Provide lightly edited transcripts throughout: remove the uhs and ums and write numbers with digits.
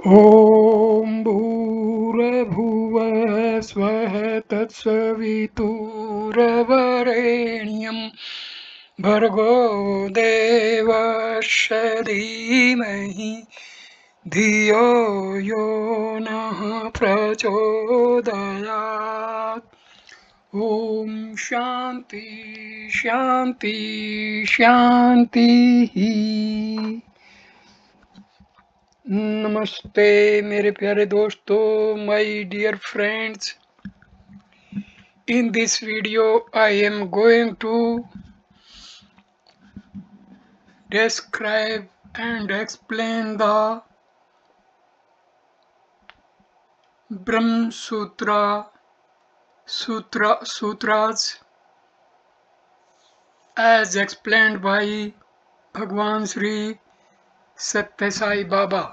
ॐ भूर्भुवः स्वः तत्सवितुर्वरेण्यं भर्गो देवस्य धीमहि धियो यो नः प्रचोदयात्। ॐ शान्ति शान्ति शान्तिः। नमस्ते मेरे प्यारे दोस्तों, my dear friends. In this video I am going to describe and explain the Brahma Sutras as explained by Bhagwan Sri Satya Sai Baba.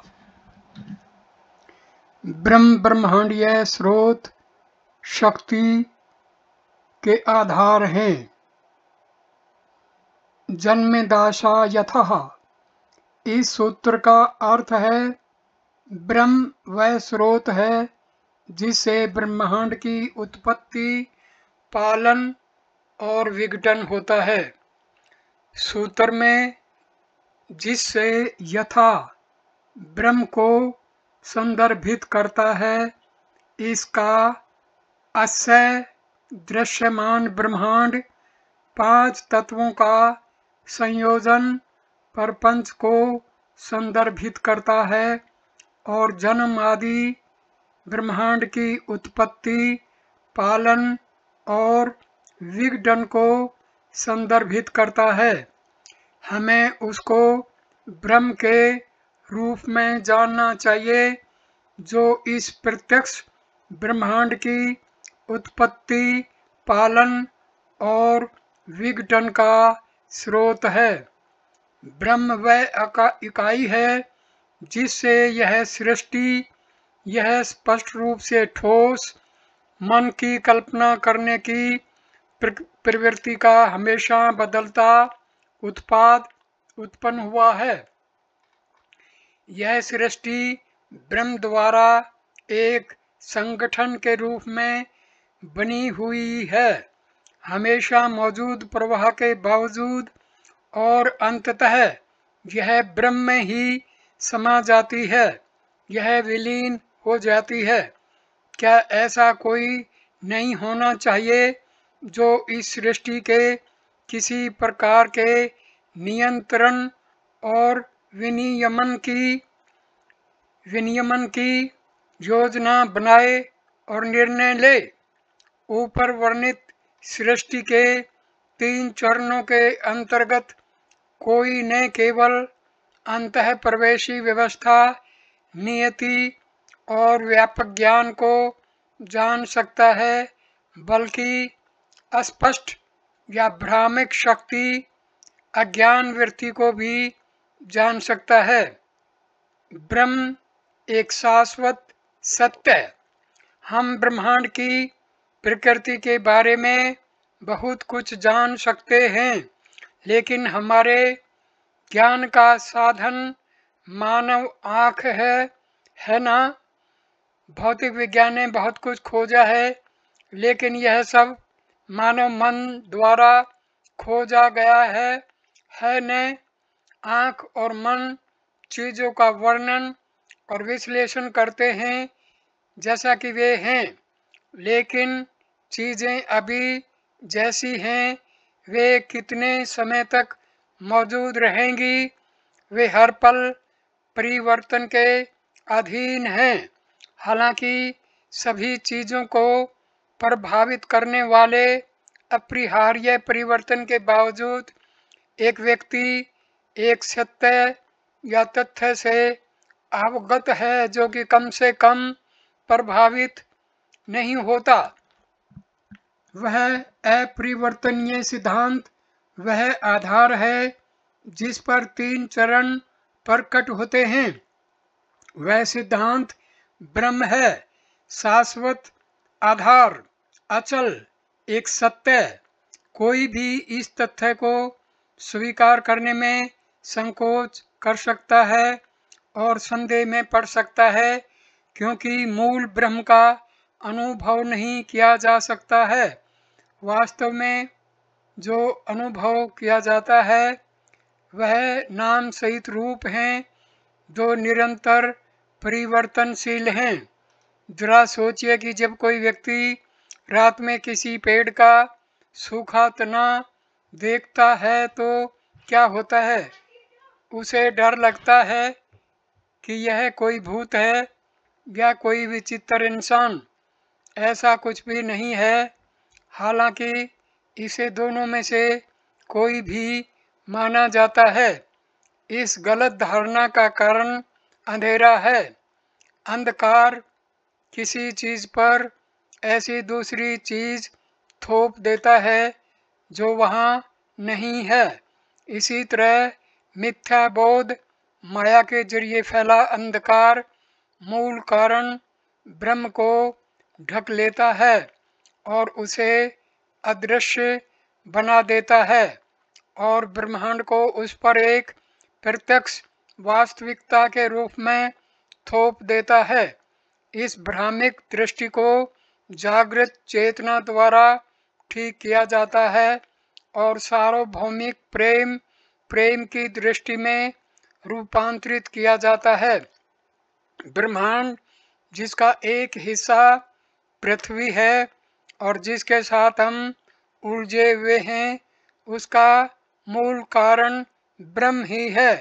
ब्रह्मांडीय स्रोत शक्ति के आधार हैं। जन्मदाशा यथः, इस सूत्र का अर्थ है ब्रह्म वह स्रोत है जिससे ब्रह्मांड की उत्पत्ति, पालन और विघटन होता है। सूत्र में जिससे यथा ब्रह्म को संदर्भित करता है, इसका अस्य दृश्यमान ब्रह्मांड 5 तत्वों का संयोजन प्रपंच को संदर्भित करता है और जन्म आदि ब्रह्मांड की उत्पत्ति, पालन और विघटन को संदर्भित करता है। हमें उसको ब्रह्म के रूप में जानना चाहिए जो इस प्रत्यक्ष ब्रह्मांड की उत्पत्ति, पालन और विघटन का स्रोत है। ब्रह्म वह इकाई है जिससे यह सृष्टि, यह स्पष्ट रूप से ठोस मन की कल्पना करने की प्रवृत्ति का हमेशा बदलता उत्पाद उत्पन्न हुआ है। यह सृष्टि ब्रह्म द्वारा एक संगठन के रूप में बनी हुई है, हमेशा मौजूद प्रवाह के बावजूद, और अंततः यह ब्रह्म में ही समा जाती है, यह विलीन हो जाती है। क्या ऐसा कोई नहीं होना चाहिए जो इस सृष्टि के किसी प्रकार के नियंत्रण और विनियमन की योजना बनाए और निर्णय ले? ऊपर वर्णित सृष्टि के 3 चरणों के अंतर्गत कोई न केवल अंतः प्रवेशी व्यवस्था, नियति और व्यापक ज्ञान को जान सकता है, बल्कि अस्पष्ट या भ्रामक शक्ति, अज्ञान वृत्ति को भी जान सकता है। ब्रह्म एक शाश्वत सत्य है। हम ब्रह्मांड की प्रकृति के बारे में बहुत कुछ जान सकते हैं, लेकिन हमारे ज्ञान का साधन मानव आँख है ना। भौतिक विज्ञान ने बहुत कुछ खोजा है, लेकिन यह सब मानव मन द्वारा खोजा गया है न। आँख और मन चीज़ों का वर्णन और विश्लेषण करते हैं जैसा कि वे हैं, लेकिन चीज़ें अभी जैसी हैं वे कितने समय तक मौजूद रहेंगी, वे हर पल परिवर्तन के अधीन हैं। हालांकि सभी चीज़ों को प्रभावित करने वाले अपरिहार्य परिवर्तन के बावजूद एक व्यक्ति एक सत्य या तथ्य से अवगत है जो कि कम से कम प्रभावित नहीं होता। वह अपरिवर्तनीय सिद्धांत वह आधार है जिस पर 3 चरण प्रकट होते हैं। वह सिद्धांत ब्रह्म है, शाश्वत, आधार, अचल, एक सत्य। कोई भी इस तथ्य को स्वीकार करने में संकोच कर सकता है और संदेह में पड़ सकता है, क्योंकि मूल ब्रह्म का अनुभव नहीं किया जा सकता है। वास्तव में जो अनुभव किया जाता है वह नाम सहित रूप हैं, जो निरंतर परिवर्तनशील हैं। जरा सोचिए कि जब कोई व्यक्ति रात में किसी पेड़ का सूखा तना देखता है तो क्या होता है? उसे डर लगता है कि यह कोई भूत है या कोई विचित्र इंसान। ऐसा कुछ भी नहीं है। हालांकि इसे दोनों में से कोई भी माना जाता है। इस गलत धारणा का कारण अंधेरा है। अंधकार किसी चीज पर ऐसी दूसरी चीज थोप देता है जो वहाँ नहीं है। इसी तरह मिथ्या बोध, माया के जरिए फैला अंधकार मूल कारण ब्रह्म को ढक लेता है और उसे अदृश्य बना देता है और ब्रह्मांड को उस पर एक प्रत्यक्ष वास्तविकता के रूप में थोप देता है। इस भ्रामिक दृष्टि को जागृत चेतना द्वारा ठीक किया जाता है और सार्वभौमिक प्रेम की दृष्टि में रूपांतरित किया जाता है। ब्रह्मांड, जिसका एक हिस्सा पृथ्वी है और जिसके साथ हम उलझे हुए हैं, उसका मूल कारण ब्रह्म ही है।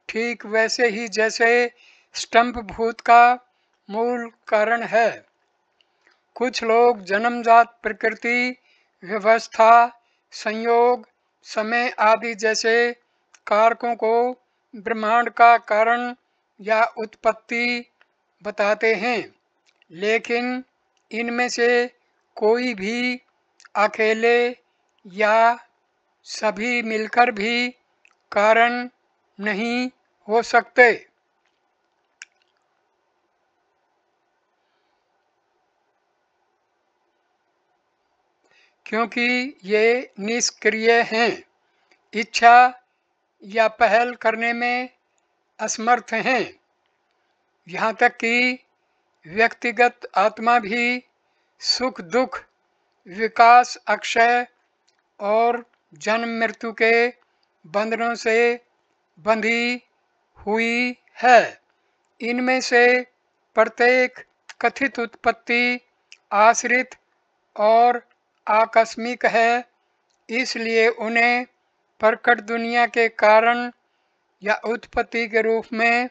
ठीक वैसे ही जैसे स्टंप भूत का मूल कारण है। कुछ लोग जन्मजात प्रकृति, व्यवस्था, संयोग, समय आदि जैसे कारकों को ब्रह्मांड का कारण या उत्पत्ति बताते हैं, लेकिन इनमें से कोई भी अकेले या सभी मिलकर भी कारण नहीं हो सकते, क्योंकि ये निष्क्रिय हैं, इच्छा या पहल करने में असमर्थ हैं। यहाँ तक कि व्यक्तिगत आत्मा भी सुख दुख, विकास, अक्षय और जन्म मृत्यु के बंधनों से बंधी हुई है। इनमें से प्रत्येक कथित उत्पत्ति आश्रित और आकस्मिक है, इसलिए उन्हें प्रकट दुनिया के कारण या उत्पत्ति के रूप में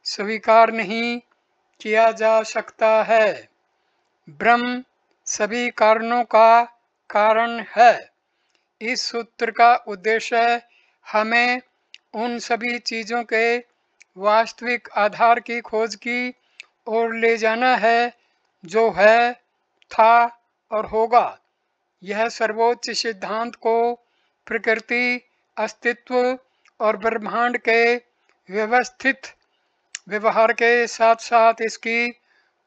स्वीकार नहीं किया जा सकता है। ब्रह्म सभी कारणों का कारण है। इस सूत्र का उद्देश्य हमें उन सभी चीज़ों के वास्तविक आधार की खोज की ओर ले जाना है जो है, था और होगा। यह सर्वोच्च सिद्धांत को प्रकृति, अस्तित्व और ब्रह्मांड के व्यवस्थित व्यवहार के साथ साथ इसकी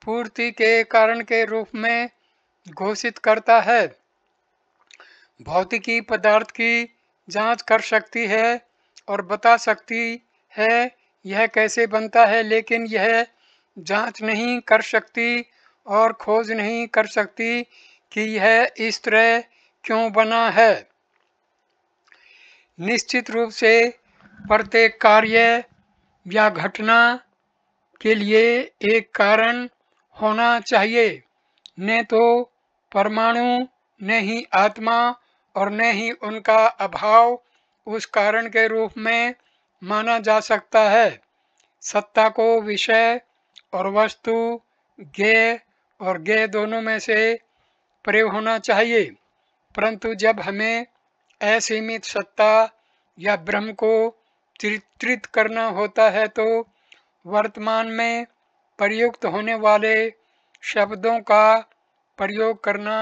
पूर्ति के कारण के रूप में घोषित करता है। भौतिकी पदार्थ की जांच कर सकती है और बता सकती है यह कैसे बनता है, लेकिन यह जांच नहीं कर सकती और खोज नहीं कर सकती कि यह इस तरह क्यों बना है। निश्चित रूप से प्रत्येक कार्य या घटना के लिए एक कारण होना चाहिए। न तो परमाणु, न ही आत्मा और न ही उनका अभाव उस कारण के रूप में माना जा सकता है। सत्ता को विषय और वस्तु, ज्ञेय और ज्ञेय दोनों में से परे होना चाहिए। परंतु जब हमें असीमित सत्ता या ब्रह्म को चित्रित करना होता है तो वर्तमान में प्रयुक्त होने वाले शब्दों का प्रयोग करना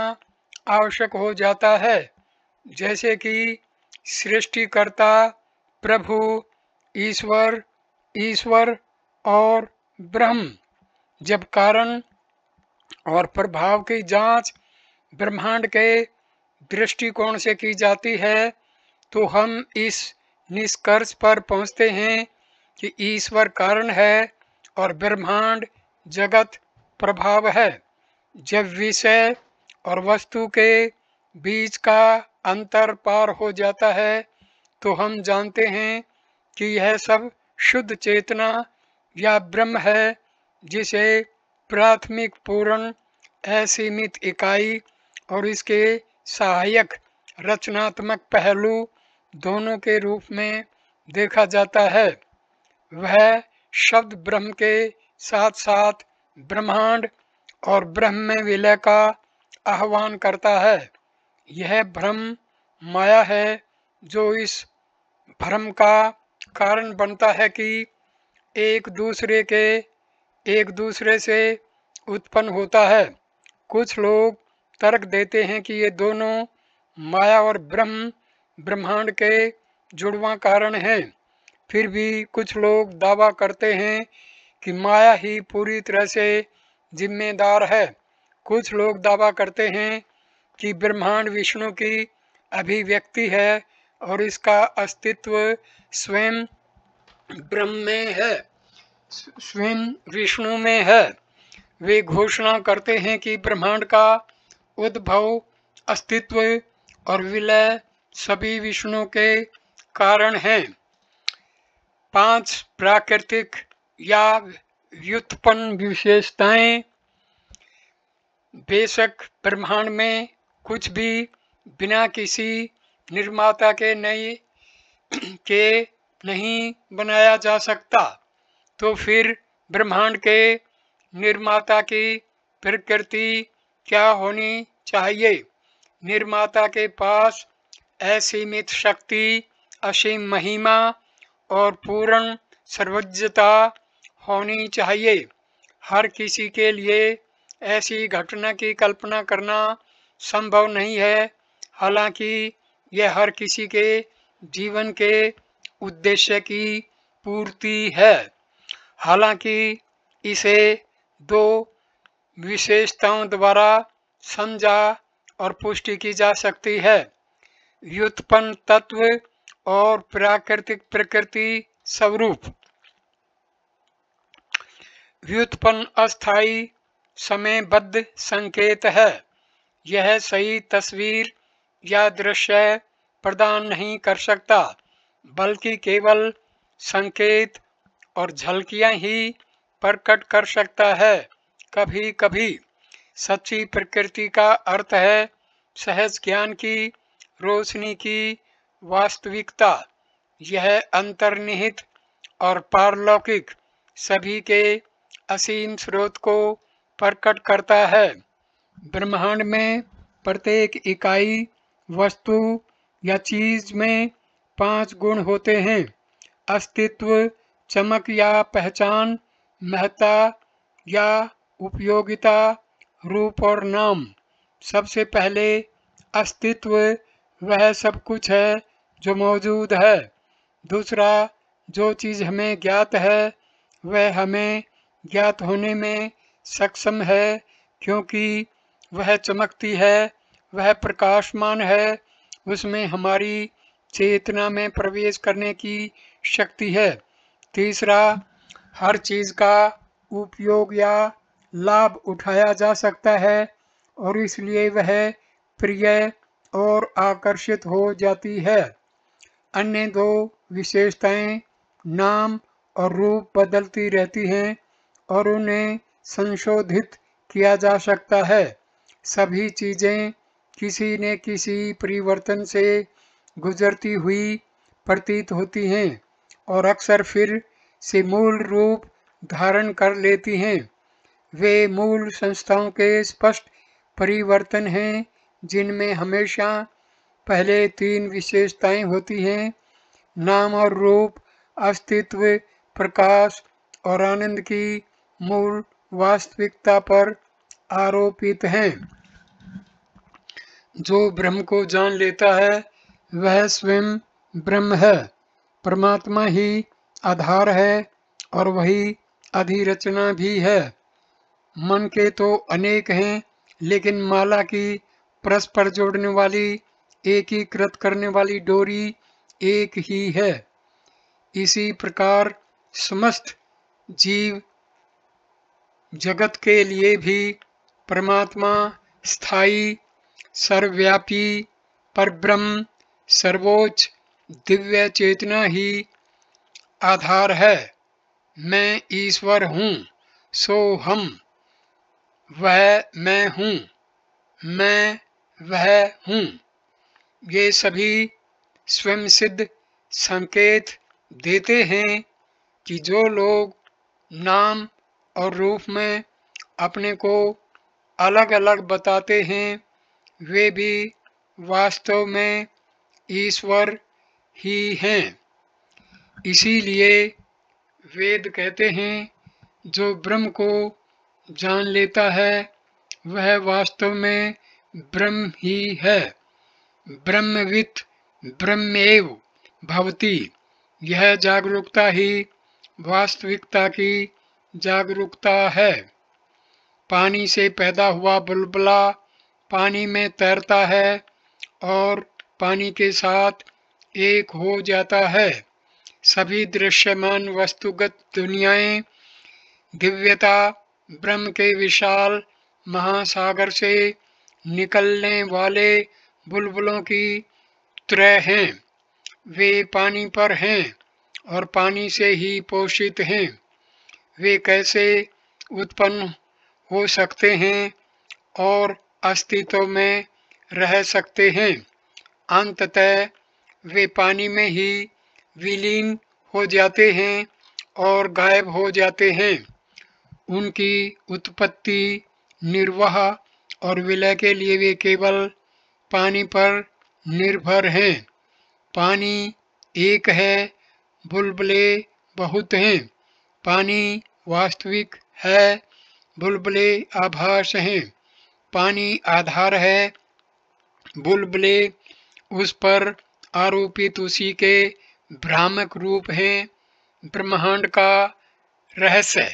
आवश्यक हो जाता है, जैसे कि सृष्टिकर्ता, प्रभु, ईश्वर, ईश्वर और ब्रह्म। जब कारण और प्रभाव की जांच ब्रह्मांड के दृष्टिकोण से की जाती है तो हम इस निष्कर्ष पर पहुंचते हैं कि ईश्वर कारण है और ब्रह्मांड जगत प्रभाव है। जब विषय और वस्तु के बीच का अंतर पार हो जाता है तो हम जानते हैं कि यह सब शुद्ध चेतना या ब्रह्म है, जिसे प्राथमिक पूर्ण असीमित इकाई और इसके सहायक रचनात्मक पहलू दोनों के रूप में देखा जाता है। वह शब्द ब्रह्म के साथ साथ ब्रह्मांड और ब्रह्म में विलय का आह्वान करता है। यह भ्रम माया है जो इस भ्रम का कारण बनता है कि एक दूसरे से उत्पन्न होता है। कुछ लोग तर्क देते हैं कि ये दोनों माया और ब्रह्म ब्रह्मांड के जुड़वां कारण हैं। फिर भी कुछ लोग दावा करते हैं कि माया ही पूरी तरह से जिम्मेदार है। कुछ लोग दावा करते हैं कि ब्रह्मांड विष्णु की अभिव्यक्ति है और इसका अस्तित्व स्वयं ब्रह्म में है, स्वयं विष्णु में है। वे घोषणा करते हैं कि ब्रह्मांड का उद्भव, अस्तित्व और विलय सभी विष्णु के कारण हैं। 5 प्राकृतिक या व्युत्पन्न विशेषताएं। बेशक ब्रह्मांड में कुछ भी बिना किसी निर्माता के नहीं बनाया जा सकता, तो फिर ब्रह्मांड के निर्माता की प्रकृति क्या होनी चाहिए? निर्माता के पास असीमित शक्ति, असीम महिमा और पूर्ण सर्वज्ञता होनी चाहिए। हर किसी के लिए ऐसी घटना की कल्पना करना संभव नहीं है, हालांकि यह हर किसी के जीवन के उद्देश्य की पूर्ति है। हालांकि इसे 2 विशेषताओं द्वारा समझा और पुष्टि की जा सकती है: व्युत्पन्न तत्व और प्राकृतिक प्रकृति स्वरूप। व्युत्पन्न अस्थायी समयबद्ध संकेत है। यह सही तस्वीर या दृश्य प्रदान नहीं कर सकता, बल्कि केवल संकेत और झलकियां ही प्रकट कर सकता है। कभी कभी सच्ची प्रकृति का अर्थ है सहज ज्ञान की रोशनी की वास्तविकता। यह अंतर्निहित और पारलौकिक सभी के असीम स्रोत को प्रकट करता है। ब्रह्मांड में प्रत्येक इकाई, वस्तु या चीज में 5 गुण होते हैं: अस्तित्व, चमक या पहचान, महत्ता या उपयोगिता, रूप और नाम। सबसे पहले अस्तित्व वह सब कुछ है जो मौजूद है। दूसरा, जो चीज हमें ज्ञात है वह हमें ज्ञात होने में सक्षम है क्योंकि वह चमकती है, वह प्रकाशमान है, उसमें हमारी चेतना में प्रवेश करने की शक्ति है। तीसरा, हर चीज का उपयोग या लाभ उठाया जा सकता है और इसलिए वह प्रिय और आकर्षित हो जाती है। अन्य 2 विशेषताएं नाम और रूप बदलती रहती हैं और उन्हें संशोधित किया जा सकता है। सभी चीजें किसी न किसी परिवर्तन से गुजरती हुई प्रतीत होती हैं और अक्सर फिर से मूल रूप धारण कर लेती हैं। वे मूल संस्थाओं के स्पष्ट परिवर्तन हैं जिनमें हमेशा पहले 3 विशेषताएं होती हैं: नाम और रूप, अस्तित्व, प्रकाश और आनंद की मूल वास्तविकता पर आरोपित हैं। जो ब्रह्म को जान लेता है वह स्वयं ब्रह्म है। परमात्मा ही आधार है और वही अधिरचना भी है। मन के तो अनेक हैं, लेकिन माला की परस्पर जोड़ने वाली, एकीकृत करने वाली डोरी एक ही है। इसी प्रकार समस्त जीव जगत के लिए भी परमात्मा स्थायी, सर्वव्यापी, परब्रह्म, सर्वोच्च दिव्य चेतना ही आधार है। मैं ईश्वर हूँ, सो हम, वह मैं हूँ, मैं वह हूँ। ये सभी स्वयं सिद्ध संकेत देते हैं कि जो लोग नाम और रूप में अपने को अलग अलग बताते हैं, वे भी वास्तव में ईश्वर ही हैं। इसीलिए वेद कहते हैं, जो ब्रह्म को जान लेता है वह वास्तव में ब्रह्म ही है। ब्रह्मवित् ब्रह्मेव भवति। यह जागरूकता ही वास्तविकता की जागरूकता है। पानी से पैदा हुआ बुलबुला पानी में तैरता है और पानी के साथ एक हो जाता है। सभी दृश्यमान वस्तुगत दुनियाएं दिव्यता ब्रह्म के विशाल महासागर से निकलने वाले बुलबुलों की तरह हैं। वे पानी पर हैं और पानी से ही पोषित हैं। वे कैसे उत्पन्न हो सकते हैं और अस्तित्व में रह सकते हैं? अंततः वे पानी में ही विलीन हो जाते हैं और गायब हो जाते हैं। उनकी उत्पत्ति, निर्वाह और विलय के लिए वे केवल पानी पर निर्भर हैं। पानी एक है, बुलबुले बहुत हैं। पानी वास्तविक है, बुलबुले आभास हैं। पानी आधार है, बुलबुले उस पर आरोपित उसी के भ्रामक रूप हैं। ब्रह्मांड का रहस्य।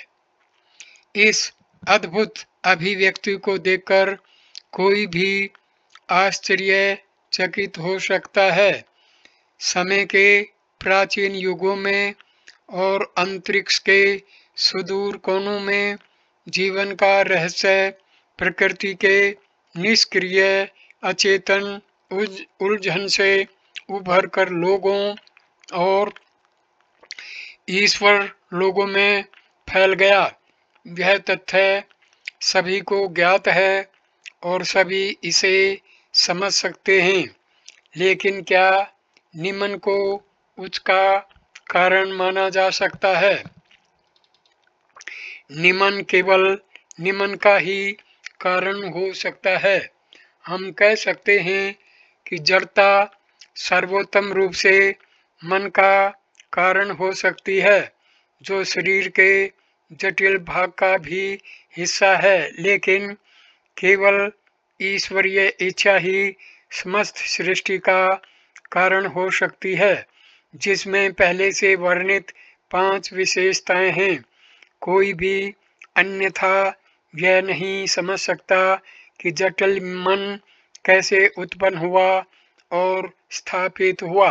इस अद्भुत अभिव्यक्ति को देखकर कोई भी आश्चर्यचकित हो सकता है। समय के प्राचीन युगों में और अंतरिक्ष के सुदूर कोनों में जीवन का रहस्य प्रकृति के निष्क्रिय अचेतन उलझन से उभर कर लोगों और ईश्वर लोगों में फैल गया। यह तथ्य सभी को ज्ञात है और सभी इसे समझ सकते हैं, लेकिन क्या निमन को उसका कारण माना जा सकता है? निमन केवल निमन का ही कारण हो सकता है। हम कह सकते हैं कि जड़ता सर्वोत्तम रूप से मन का कारण हो सकती है, जो शरीर के जटिल भाग का भी हिस्सा है, लेकिन केवल ईश्वरीय इच्छा ही समस्त सृष्टि का कारण हो सकती है, जिसमें पहले से वर्णित 5 विशेषताएं हैं। कोई भी अन्यथा यह नहीं समझ सकता कि जटिल मन कैसे उत्पन्न हुआ और स्थापित हुआ।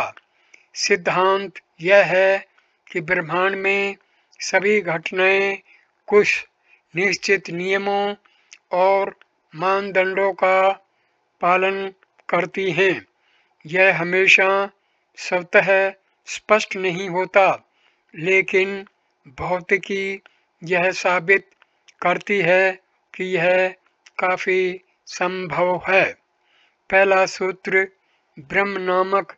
सिद्धांत यह है कि ब्रह्मांड में सभी घटनाएं कुछ निश्चित नियमों और मानदंडों का पालन करती हैं। यह हमेशा स्वतः स्पष्ट नहीं होता, लेकिन भौतिकी यह साबित करती है कि यह काफी संभव है। पहला सूत्र ब्रह्म नामक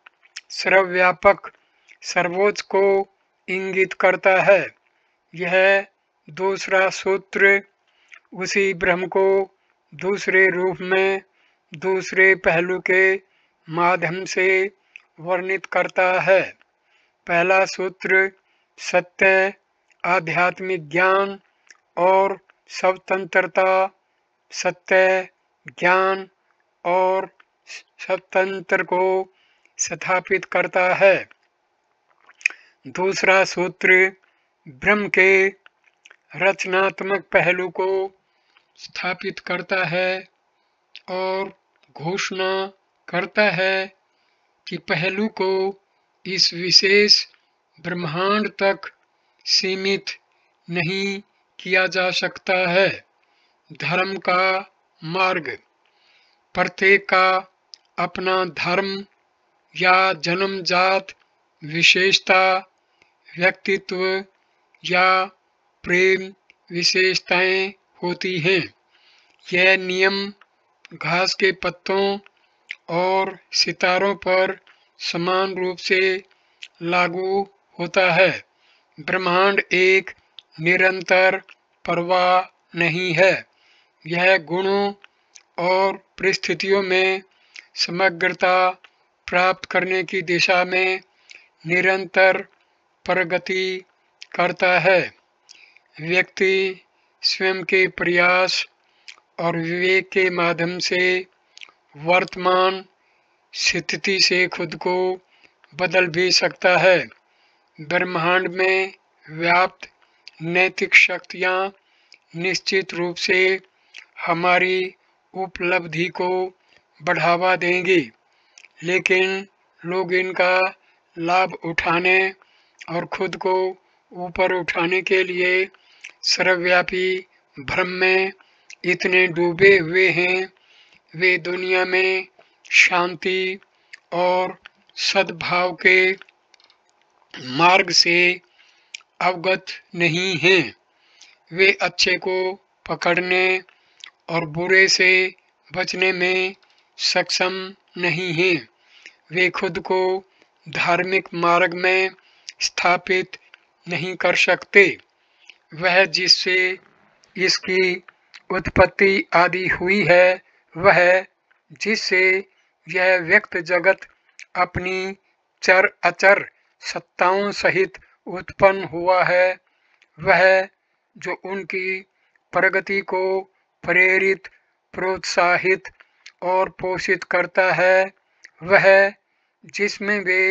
सर्वव्यापक सर्वोच्च को इंगित करता है। यह दूसरा सूत्र उसी ब्रह्म को दूसरे रूप में दूसरे पहलू के माध्यम से वर्णित करता है। पहला सूत्र सत्य, आध्यात्मिक ज्ञान और स्वतंत्रता, सत्य, ज्ञान और स्वतंत्र को स्थापित करता है। दूसरा सूत्र ब्रह्म के रचनात्मक पहलू को स्थापित करता है और घोषणा करता है कि पहलू को इस विशेष ब्रह्मांड तक सीमित नहीं किया जा सकता है। धर्म का मार्ग। प्रत्येक का अपना धर्म या जन्मजात विशेषता, व्यक्तित्व या प्रेम विशेषताएं होती हैं। यह नियम घास के पत्तों और सितारों पर समान रूप से लागू होता है। ब्रह्मांड एक निरंतर प्रवाह नहीं है। यह गुणों और परिस्थितियों में समग्रता प्राप्त करने की दिशा में निरंतर प्रगति करता है। व्यक्ति स्वयं के प्रयास और विवेक के माध्यम से वर्तमान स्थिति से खुद को बदल भी सकता है। ब्रह्मांड में व्याप्त नैतिक शक्तियाँ निश्चित रूप से हमारी उपलब्धि को बढ़ावा देंगी, लेकिन लोग इनका लाभ उठाने और खुद को ऊपर उठाने के लिए सर्वव्यापी भ्रम में इतने डूबे हुए हैं, वे दुनिया में शांति और सद्भाव के मार्ग से अवगत नहीं हैं। वे अच्छे को पकड़ने और बुरे से बचने में सक्षम नहीं हैं। वे खुद को धार्मिक मार्ग में स्थापित नहीं कर सकते। वह जिससे इसकी उत्पत्ति आदि हुई है, वह जिससे यह व्यक्त जगत अपनी चर अचर सत्ताओं सहित उत्पन्न हुआ है, वह जो उनकी प्रगति को प्रेरित, प्रोत्साहित और पोषित करता है, वह जिसमें वे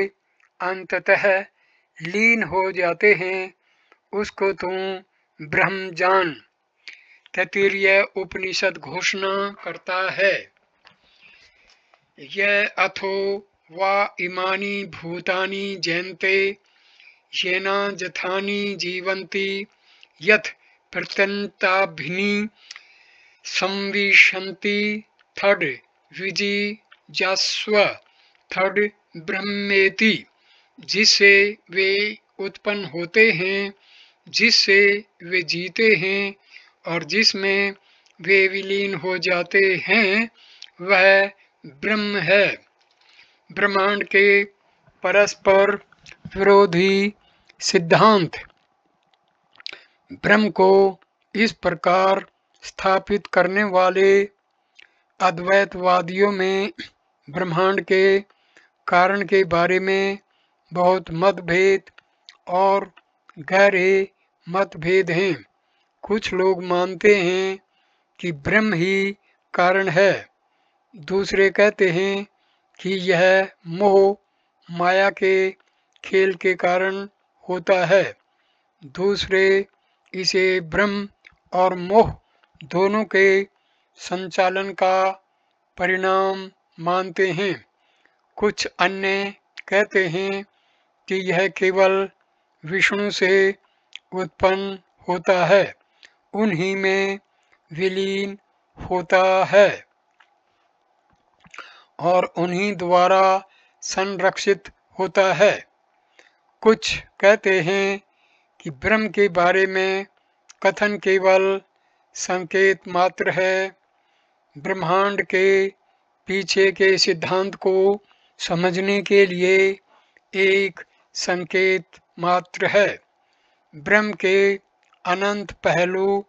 अंततः लीन हो जाते हैं, उसको तुम ब्रह्म जान। तैत्तिरीय उपनिषद घोषणा करता है, यह अथो वा इमानि भूतानि जयन्ते येना जथानि जीवन्ति यत् प्रत्यन्ताभिनि संविशन्ति थर्ड विजिजास्व थर्ड ब्रह्मेति। जिससे वे उत्पन्न होते हैं, जिससे वे जीते हैं और जिसमें वे विलीन हो जाते हैं, वह ब्रह्म है। ब्रह्मांड के परस्पर विरोधी सिद्धांत। ब्रह्म को इस प्रकार स्थापित करने वाले अद्वैतवादियों में ब्रह्मांड के कारण के बारे में बहुत मतभेद और गहरे मतभेद हैं। कुछ लोग मानते हैं कि ब्रह्म ही कारण है, दूसरे कहते हैं कि यह मोह माया के खेल के कारण होता है। दूसरे इसे ब्रह्म और मोह दोनों के संचालन का परिणाम मानते हैं। कुछ अन्य कहते हैं कि यह केवल विष्णु से उत्पन्न होता है, उन्हीं में विलीन होता है और उन्हीं द्वारा संरक्षित होता है। कुछ कहते हैं कि ब्रह्म के बारे में कथन केवल संकेत मात्र है, ब्रह्मांड के पीछे के सिद्धांत को समझने के लिए एक संकेत मात्र है। ब्रह्म के अनंत पहलू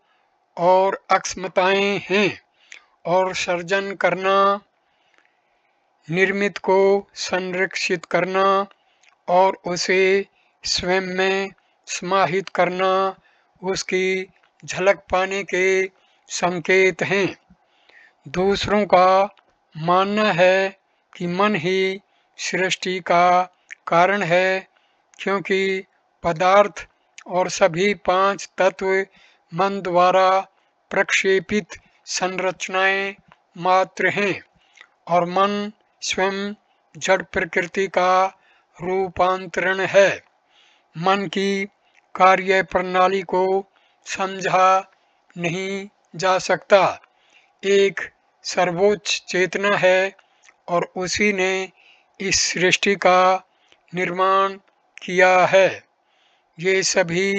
और अक्षमताएं हैं और सृजन करना, निर्मित को संरक्षित करना और उसे स्वयं में समाहित करना उसकी झलक पाने के संकेत हैं। दूसरों का मानना है कि मन ही सृष्टि का कारण है, क्योंकि पदार्थ और सभी पांच तत्व मन द्वारा प्रक्षेपित संरचनाएं मात्र हैं और मन स्वयं जड़ प्रकृति का रूपांतरण है। मन की कार्य प्रणाली को समझा नहीं जा सकता। एक सर्वोच्च चेतना है और उसी ने इस सृष्टि का निर्माण किया है। ये सभी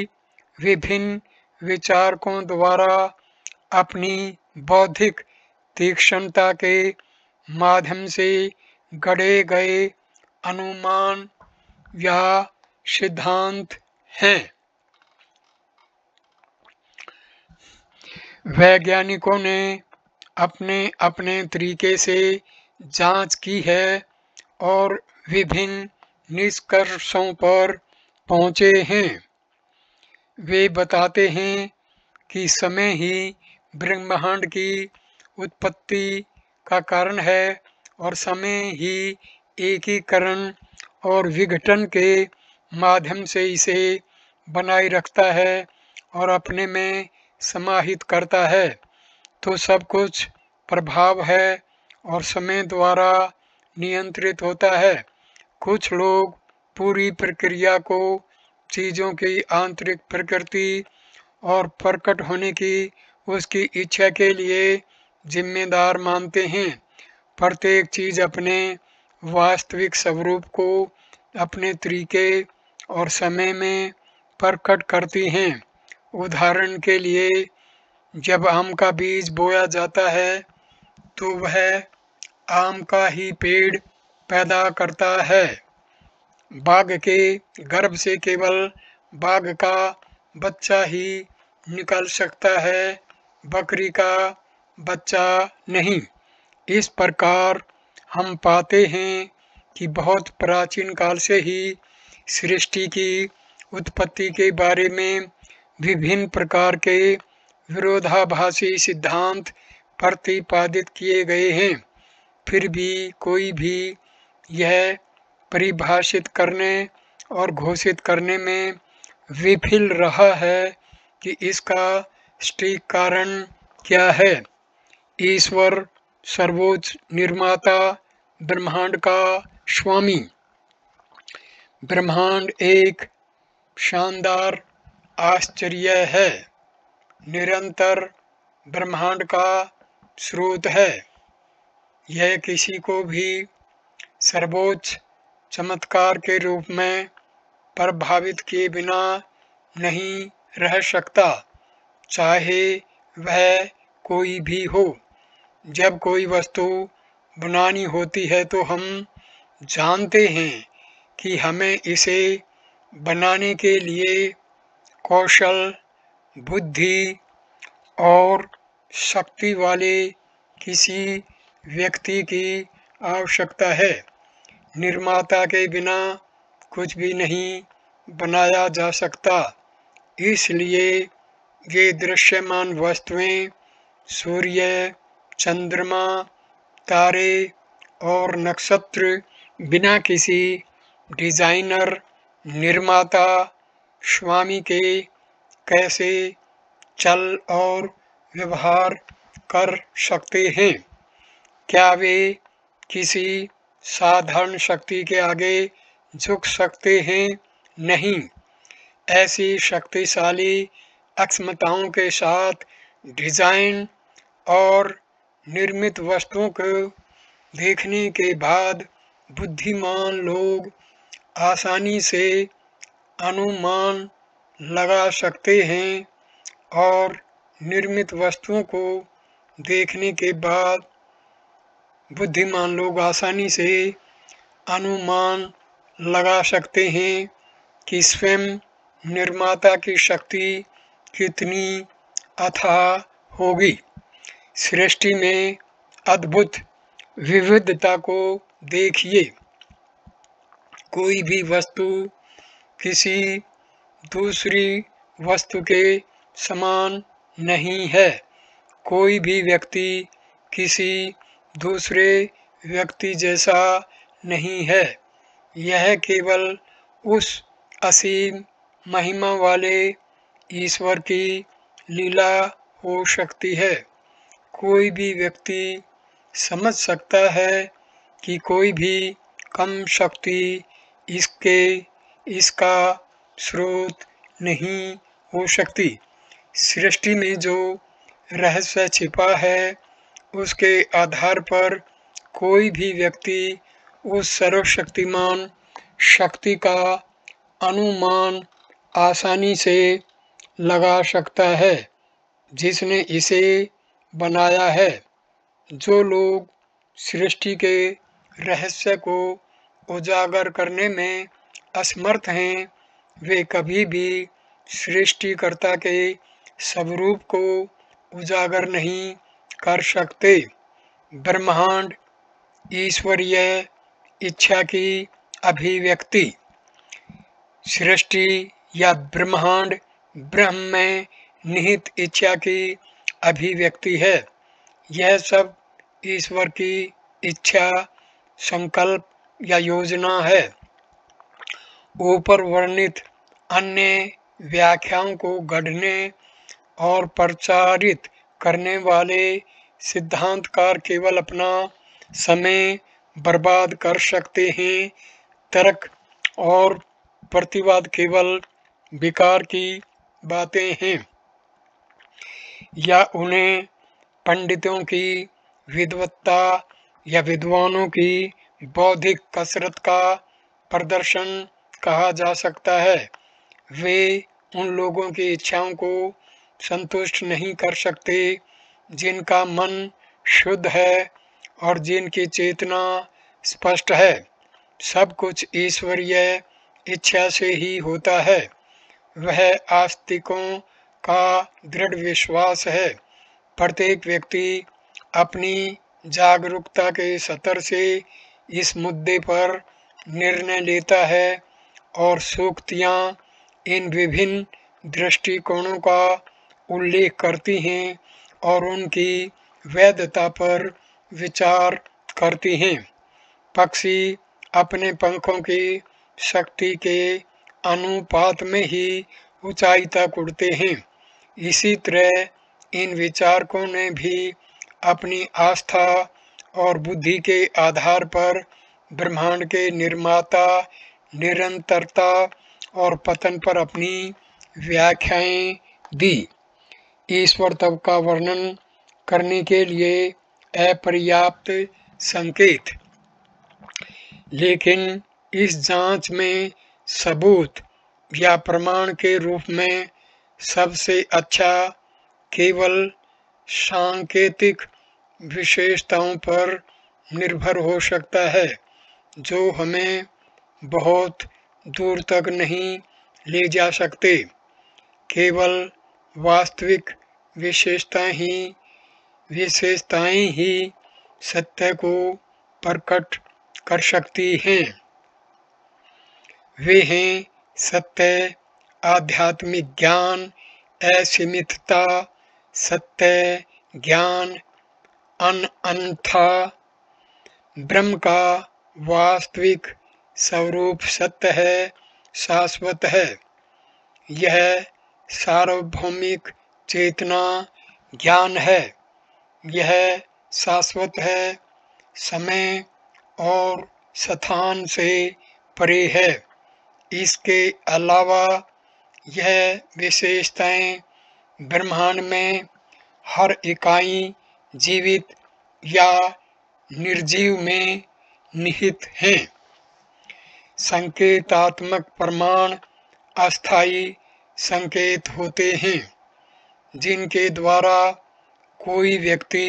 विभिन्न विचारकों द्वारा अपनी बौद्धिक तीक्ष्णता के माध्यम से गढ़े गए अनुमान या सिद्धांत हैं। वैज्ञानिकों ने अपने अपने तरीके से जांच की है और विभिन्न निष्कर्षों पर पहुंचे हैं। वे बताते हैं कि समय ही ब्रह्मांड की उत्पत्ति का कारण है और समय ही एकीकरण और विघटन के माध्यम से इसे बनाए रखता है और अपने में समाहित करता है। तो सब कुछ प्रभाव है और समय द्वारा नियंत्रित होता है। कुछ लोग पूरी प्रक्रिया को चीज़ों की आंतरिक प्रकृति और प्रकट होने की उसकी इच्छा के लिए जिम्मेदार मानते हैं। प्रत्येक चीज़ अपने वास्तविक स्वरूप को अपने तरीके और समय में प्रकट करती हैं। उदाहरण के लिए, जब आम का बीज बोया जाता है तो वह आम का ही पेड़ पैदा करता है। बाघ के गर्भ से केवल बाघ का बच्चा ही निकल सकता है, बकरी का बच्चा नहीं। इस प्रकार हम पाते हैं कि बहुत प्राचीन काल से ही सृष्टि की उत्पत्ति के बारे में विभिन्न प्रकार के विरोधाभासी सिद्धांत प्रतिपादित किए गए हैं। फिर भी कोई भी यह परिभाषित करने और घोषित करने में विफल रहा है कि इसका सटीक कारण क्या है। ईश्वर सर्वोच्च निर्माता, ब्रह्मांड का स्वामी। ब्रह्मांड एक शानदार आश्चर्य है, निरंतर ब्रह्मांड का स्रोत है। यह किसी को भी सर्वोच्च चमत्कार के रूप में प्रभावित किए बिना नहीं रह सकता, चाहे वह कोई भी हो। जब कोई वस्तु बनानी होती है तो हम जानते हैं कि हमें इसे बनाने के लिए कौशल, बुद्धि और शक्ति वाले किसी व्यक्ति की आवश्यकता है। निर्माता के बिना कुछ भी नहीं बनाया जा सकता। इसलिए ये दृश्यमान वस्तुएं, सूर्य, चंद्रमा, तारे और नक्षत्र बिना किसी डिजाइनर, निर्माता, स्वामी के कैसे चल और व्यवहार कर सकते हैं? क्या वे किसी साधारण शक्ति के आगे झुक सकते हैं? नहीं। ऐसी शक्तिशाली अक्षमताओं के साथ डिजाइन और निर्मित वस्तुओं को देखने के बाद बुद्धिमान लोग आसानी से अनुमान लगा सकते हैं और निर्मित वस्तुओं को देखने के बाद बुद्धिमान लोग आसानी से अनुमान लगा सकते हैं कि स्वयं निर्माता की शक्ति कितनी अथाह होगी। सृष्टि में अद्भुत विविधता को देखिए। कोई भी वस्तु किसी दूसरी वस्तु के समान नहीं है। कोई भी व्यक्ति किसी दूसरे व्यक्ति जैसा नहीं है। यह केवल उस असीम महिमा वाले ईश्वर की लीला हो सकती है। कोई भी व्यक्ति समझ सकता है कि कोई भी कम शक्ति इसका स्रोत नहीं हो सकती। सृष्टि में जो रहस्य छिपा है उसके आधार पर कोई भी व्यक्ति उस सर्वशक्तिमान शक्ति का अनुमान आसानी से लगा सकता है जिसने इसे बनाया है। जो लोग सृष्टि के रहस्य को उजागर करने में असमर्थ हैं वे कभी भी सृष्टिकर्ता के स्वरूप को उजागर नहीं कर सकते। ब्रह्मांड ईश्वरीय इच्छा की अभिव्यक्ति। सृष्टि या ब्रह्मांड ब्रह्म में निहित इच्छा की अभिव्यक्ति है। यह सब ईश्वर की इच्छा, संकल्प या योजना है। ऊपर वर्णित अन्य व्याख्याओं को गढ़ने और प्रचारित करने वाले सिद्धांतकार केवल अपना समय बर्बाद कर सकते हैं। तर्क और प्रतिवाद केवल बेकार की बातें हैं या उन्हें पंडितों की विद्वत्ता या विद्वानों की बौद्धिक कसरत का प्रदर्शन कहा जा सकता है। वे उन लोगों की इच्छाओं को संतुष्ट नहीं कर सकते जिनका मन शुद्ध है और जिनकी चेतना स्पष्ट है। सब कुछ ईश्वरीय इच्छा से ही होता है। वह आस्तिकों का दृढ़ विश्वास है। प्रत्येक व्यक्ति अपनी जागरूकता के स्तर से इस मुद्दे पर निर्णय लेता है और सूक्तियाँ इन विभिन्न दृष्टिकोणों का उल्लेख करती हैं और उनकी वैधता पर विचार करती हैं। पक्षी अपने पंखों की शक्ति के अनुपात में ही ऊंचाई तक उड़ते हैं। इसी तरह इन विचारकों ने भी अपनी आस्था और बुद्धि के आधार पर ब्रह्मांड के निर्माता, निरंतरता और पतन पर अपनी व्याख्याएं दी। ईश्वर तत्व का वर्णन करने के लिए अपर्याप्त संकेत। लेकिन इस जांच में सबूत या प्रमाण के रूप में सबसे अच्छा केवल सांकेतिक विशेषताओं पर निर्भर हो सकता है जो हमें बहुत दूर तक नहीं ले जा सकते। केवल वास्तविक विशेषताएं ही सत्य को प्रकट कर सकती हैं। वे हैं सत्य, आध्यात्मिक ज्ञान, असीमितता, सत्य, ज्ञान, अनंतता। ब्रह्म का वास्तविक स्वरूप सत्य है, शाश्वत है। यह सार्वभौमिक चेतना ज्ञान है। यह शाश्वत है, समय और स्थान से परे है। इसके अलावा यह विशेषताएं ब्रह्मांड में हर इकाई जीवित या निर्जीव में निहित हैं। संकेतात्मक प्रमाण अस्थायी संकेत होते हैं जिनके द्वारा कोई व्यक्ति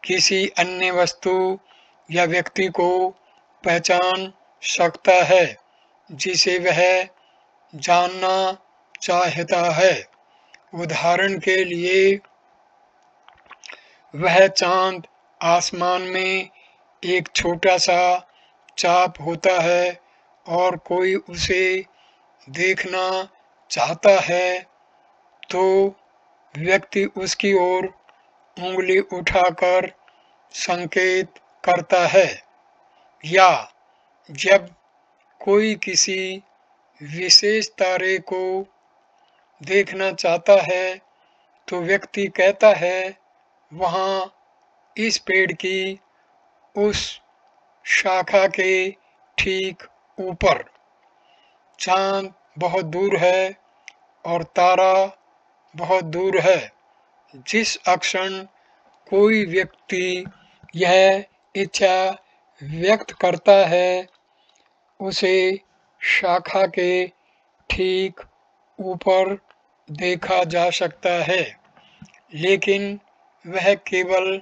किसी अन्य वस्तु या व्यक्ति को पहचान सकता है जिसे वह जानना चाहता है। उदाहरण के लिए, वह चांद आसमान में एक छोटा सा चाप होता है और कोई उसे देखना चाहता है तो व्यक्ति उसकी ओर उंगली उठाकर संकेत करता है। या जब कोई किसी विशेष तारे को देखना चाहता है तो व्यक्ति कहता है वहाँ इस पेड़ की उस शाखा के ठीक ऊपर। चांद बहुत दूर है और तारा बहुत दूर है। जिस क्षण कोई व्यक्ति यह इच्छा व्यक्त करता है, उसे शाखा के ठीक ऊपर देखा जा सकता है, लेकिन वह केवल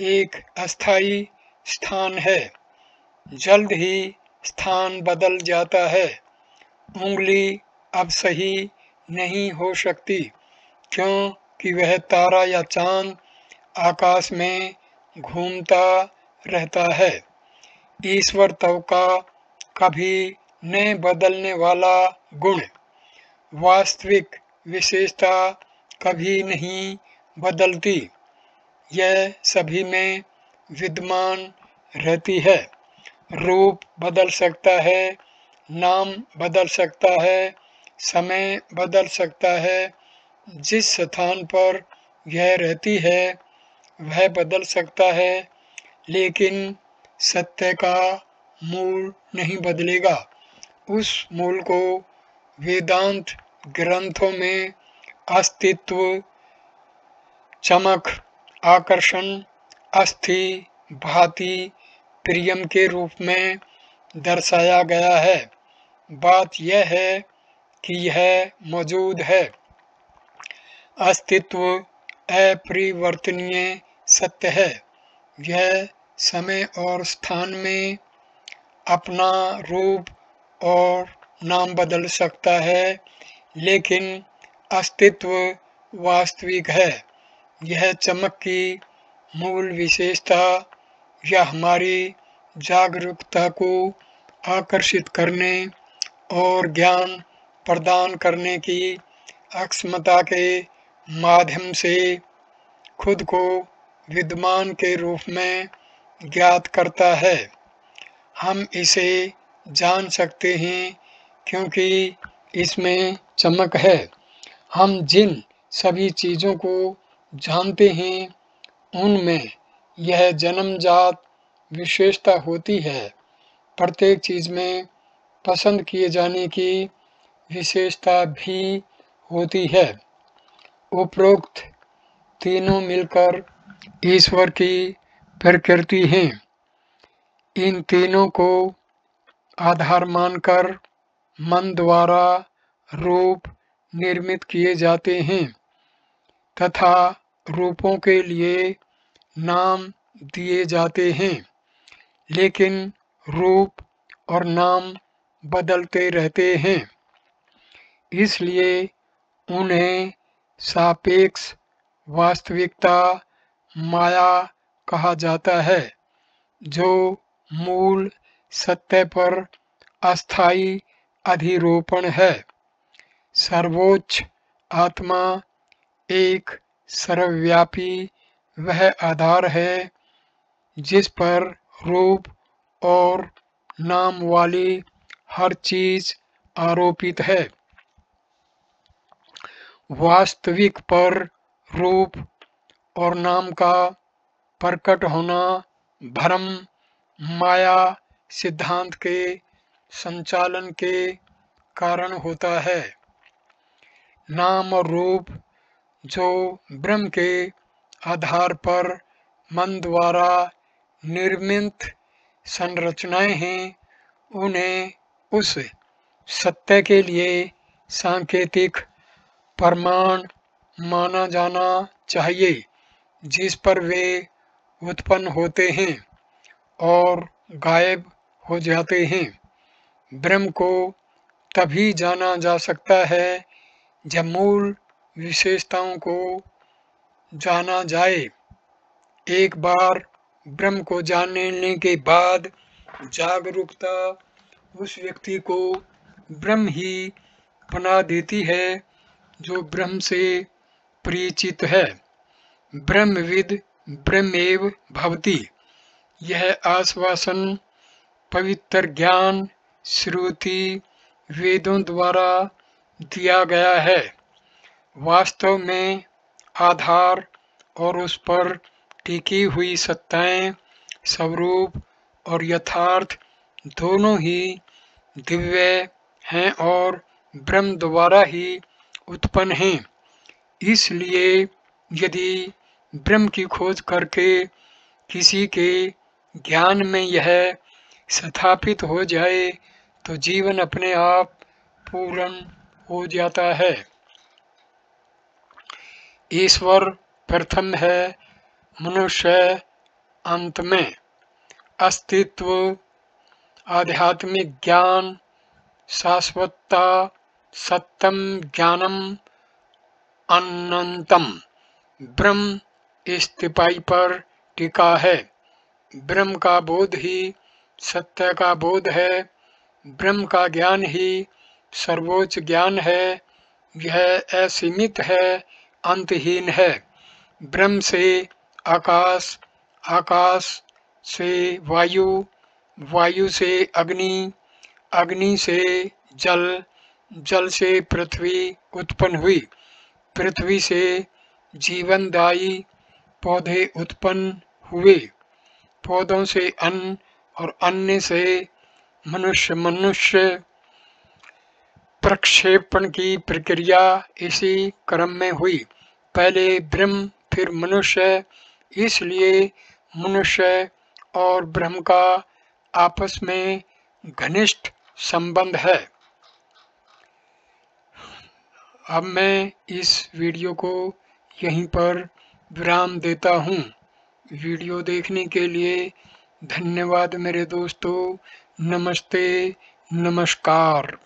एक अस्थायी स्थान है। जल्द ही स्थान बदल जाता है। उंगली अब सही नहीं हो सकती, क्योंकि वह तारा या चांद आकाश में घूमता रहता है। ईश्वर तव का कभी न बदलने वाला गुण, वास्तविक विशेषता कभी नहीं बदलती। यह सभी में विद्यमान रहती है। रूप बदल सकता है, नाम बदल सकता है, समय बदल सकता है। जिस स्थान पर यह रहती है वह बदल सकता है, लेकिन सत्य का मूल नहीं बदलेगा। उस मूल को वेदांत ग्रंथों में अस्तित्व, चमक, आकर्षण, अस्थि, भांति, प्रियम के रूप में दर्शाया गया है। बात यह है कि यह मौजूद है। अस्तित्व अपरिवर्तनीय सत्य है। यह समय और स्थान में अपना रूप और नाम बदल सकता है, लेकिन अस्तित्व वास्तविक है। यह चमक की मूल विशेषता या हमारी जागरूकता को आकर्षित करने और ज्ञान प्रदान करने की अक्षमता के माध्यम से खुद को विद्यमान के रूप में ज्ञात करता है। हम इसे जान सकते हैं क्योंकि इसमें चमक है। हम जिन सभी चीज़ों को जानते हैं उनमें यह जन्मजात विशेषता होती है। प्रत्येक चीज़ में पसंद किए जाने की विशेषता भी होती है। उपरोक्त तीनों मिलकर ईश्वर की प्रकृति हैं। इन तीनों को आधार मानकर मन द्वारा रूप निर्मित किए जाते हैं तथा रूपों के लिए नाम दिए जाते हैं, लेकिन रूप और नाम बदलते रहते हैं। इसलिए उन्हें सापेक्ष वास्तविकता माया कहा जाता है, जो मूल सत्य पर अस्थायी अधिरोपण है। सर्वोच्च आत्मा एक सर्वव्यापी वह आधार है जिस पर रूप और नाम वाली हर चीज आरोपित है। वास्तविक पर रूप और नाम का प्रकट होना भ्रम माया सिद्धांत के संचालन के कारण होता है। नाम और रूप जो ब्रह्म के आधार पर मन द्वारा निर्मित संरचनाएं हैं, उन्हें उस सत्य के लिए सांकेतिक प्रमाण माना जाना चाहिए जिस पर वे उत्पन्न होते हैं और गायब हो जाते हैं। ब्रह्म को तभी जाना जा सकता है जब मूल विशेषताओं को जाना जाए। एक बार ब्रह्म को जानने के बाद जागरूकता उस व्यक्ति को ब्रह्म ही बना देती है जो ब्रह्म से परिचित है। ब्रह्मविद ब्रह्मेव भवति, यह आश्वासन पवित्र ज्ञान श्रुति वेदों द्वारा दिया गया है। वास्तव में आधार और उस पर टिकी हुई सत्ताएं, स्वरूप और यथार्थ दोनों ही दिव्य हैं और ब्रह्म द्वारा ही उत्पन्न हैं। इसलिए यदि ब्रह्म की खोज करके किसी के ज्ञान में यह स्थापित हो जाए तो जीवन अपने आप पूर्ण हो जाता है। ईश्वर प्रथम है, मनुष्य अंत में। अस्तित्व, आध्यात्मिक ज्ञान, शाश्वतता, सत्यम ज्ञानम अनंतम। ब्रह्म इस तिपाई पर टिका है। ब्रह्म का बोध ही सत्य का बोध है। ब्रह्म का ज्ञान ही सर्वोच्च ज्ञान है। यह असीमित है, अंतहीन है। ब्रह्म से आकाश, आकाश से वायु, वायु से अग्नि, अग्नि से जल, जल से पृथ्वी उत्पन्न हुई। पृथ्वी से जीवनदायी पौधे उत्पन्न हुए। पौधों से अन्न और अन्न से मनुष्य। मनुष्य प्रक्षेपण की प्रक्रिया इसी क्रम में हुई। पहले ब्रह्म फिर मनुष्य। इसलिए मनुष्य और ब्रह्म का आपस में घनिष्ठ संबंध है। अब मैं इस वीडियो को यहीं पर विराम देता हूँ। वीडियो देखने के लिए धन्यवाद मेरे दोस्तों। नमस्ते, नमस्कार।